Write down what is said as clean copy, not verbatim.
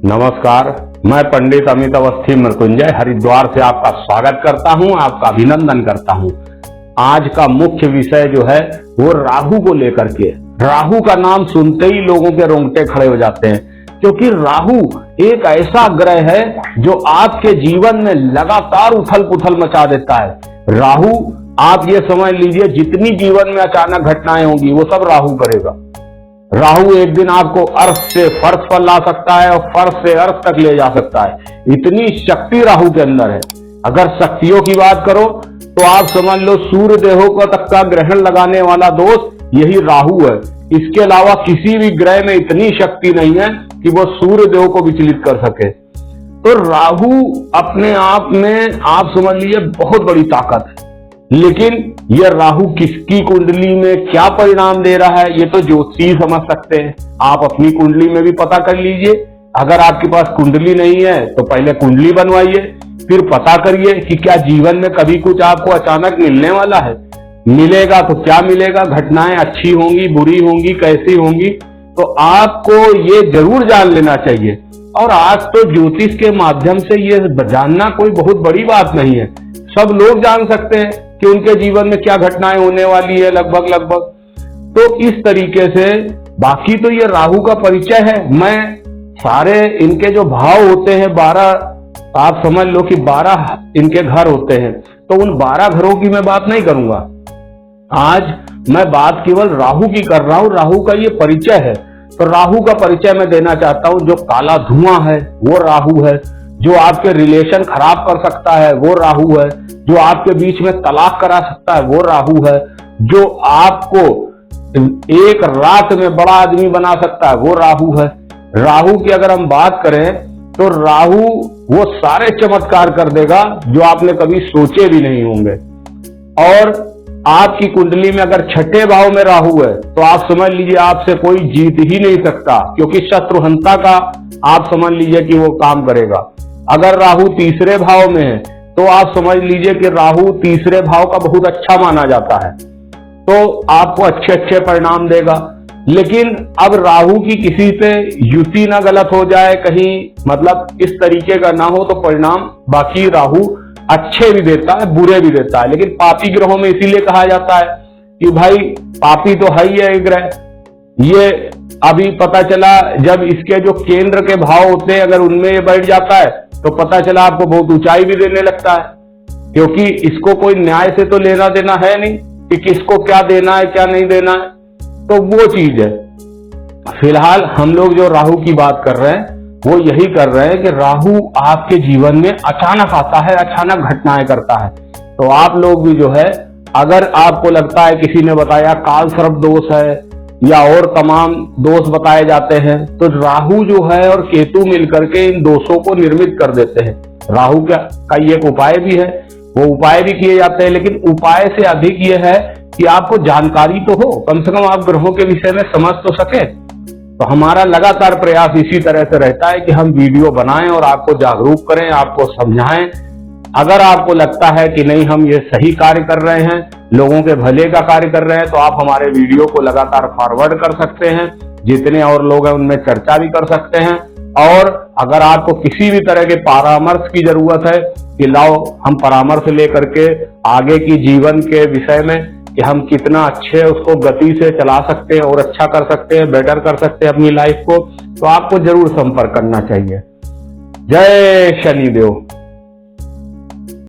नमस्कार, मैं पंडित अमित अवस्थी मृत्युंजय हरिद्वार से आपका स्वागत करता हूं, आपका अभिनंदन करता हूं। आज का मुख्य विषय जो है वो राहु को लेकर के। राहु का नाम सुनते ही लोगों के रोंगटे खड़े हो जाते हैं, क्योंकि राहु एक ऐसा ग्रह है जो आपके जीवन में लगातार उथल पुथल मचा देता है। राहु, आप ये समझ लीजिए, जितनी जीवन में अचानक घटनाएं होंगी वो सब राहु करेगा। राहु एक दिन आपको अर्श से फर्श पर ला सकता है और फर्श से अर्श तक ले जा सकता है। इतनी शक्ति राहु के अंदर है। अगर शक्तियों की बात करो तो आप समझ लो सूर्य देहों को तक का ग्रहण लगाने वाला दोस्त यही राहु है। इसके अलावा किसी भी ग्रह में इतनी शक्ति नहीं है कि वो सूर्य देव को विचलित कर सके। तो राहु अपने आप में आप समझ लीजिए बहुत बड़ी ताकत है। लेकिन यह राहु किसकी कुंडली में क्या परिणाम दे रहा है, ये तो ज्योतिषी समझ सकते हैं। आप अपनी कुंडली में भी पता कर लीजिए। अगर आपके पास कुंडली नहीं है तो पहले कुंडली बनवाइए, फिर पता करिए कि क्या जीवन में कभी कुछ आपको अचानक मिलने वाला है। मिलेगा तो क्या मिलेगा, घटनाएं अच्छी होंगी, बुरी होंगी, कैसी होंगी, तो आपको ये जरूर जान लेना चाहिए। और आज तो ज्योतिष के माध्यम से ये जानना कोई बहुत बड़ी बात नहीं है। सब लोग जान सकते हैं कि उनके जीवन में क्या घटनाएं होने वाली है लगभग। तो इस तरीके से बाकी तो ये राहु का परिचय है। मैं सारे इनके जो भाव होते हैं 12, आप समझ लो कि 12 इनके घर होते हैं, तो उन 12 घरों की मैं बात नहीं करूंगा। आज मैं बात केवल राहु की कर रहा हूं। राहु का ये परिचय है, तो राहु का परिचय मैं देना चाहता हूं। जो काला धुआं है वो राहु है। जो आपके रिलेशन खराब कर सकता है वो राहु है। जो आपके बीच में तलाक करा सकता है वो राहु है। जो आपको एक रात में बड़ा आदमी बना सकता है वो राहु है। राहु की अगर हम बात करें तो राहु वो सारे चमत्कार कर देगा जो आपने कभी सोचे भी नहीं होंगे। और आपकी कुंडली में अगर छठे भाव में राहु है तो आप समझ लीजिए आपसे कोई जीत ही नहीं सकता, क्योंकि शत्रुहंता का आप समझ लीजिए कि वो काम करेगा। अगर राहु तीसरे भाव में है तो आप समझ लीजिए कि राहु तीसरे भाव का बहुत अच्छा माना जाता है, तो आपको अच्छे परिणाम देगा। लेकिन अब राहु की किसी से युति ना गलत हो जाए, कहीं मतलब इस तरीके का ना हो, तो परिणाम बाकी राहु अच्छे भी देता है, बुरे भी देता है। लेकिन पापी ग्रहों में इसीलिए कहा जाता है कि भाई पापी तो है ही है ग्रह। ये अभी पता चला जब इसके जो केंद्र के भाव होते हैं अगर उनमें ये बैठ जाता है तो पता चला आपको बहुत ऊंचाई भी देने लगता है, क्योंकि इसको कोई न्याय से तो लेना देना है नहीं कि किसको क्या देना है क्या नहीं देना है। तो वो चीज है। फिलहाल हम लोग जो राहु की बात कर रहे हैं वो यही कर रहे हैं कि राहु आपके जीवन में अचानक आता है, अचानक घटनाएं करता है। तो आप लोग भी जो है, अगर आपको लगता है किसी ने बताया काल सर्प दोष है या और तमाम दोष बताए जाते हैं, तो राहु जो है और केतु मिलकर के इन दोषों को निर्मित कर देते हैं। राहु का ये एक उपाय भी है, वो उपाय भी किए जाते हैं, लेकिन उपाय से अधिक ये है कि आपको जानकारी तो हो, कम से कम आप ग्रहों के विषय में समझ तो सके। तो हमारा लगातार प्रयास इसी तरह से रहता है कि हम वीडियो बनाएं और आपको जागरूक करें, आपको समझाएं। अगर आपको लगता है कि नहीं हम ये सही कार्य कर रहे हैं, लोगों के भले का कार्य कर रहे हैं, तो आप हमारे वीडियो को लगातार फॉरवर्ड कर सकते हैं। जितने और लोग हैं उनमें चर्चा भी कर सकते हैं। और अगर आपको किसी भी तरह के परामर्श की जरूरत है कि लाओ हम परामर्श लेकर के आगे की जीवन के विषय में कि हम कितना अच्छे उसको गति से चला सकते हैं और अच्छा कर सकते हैं, बेटर कर सकते हैं अपनी लाइफ को, तो आपको जरूर संपर्क करना चाहिए। जय शनिदेव।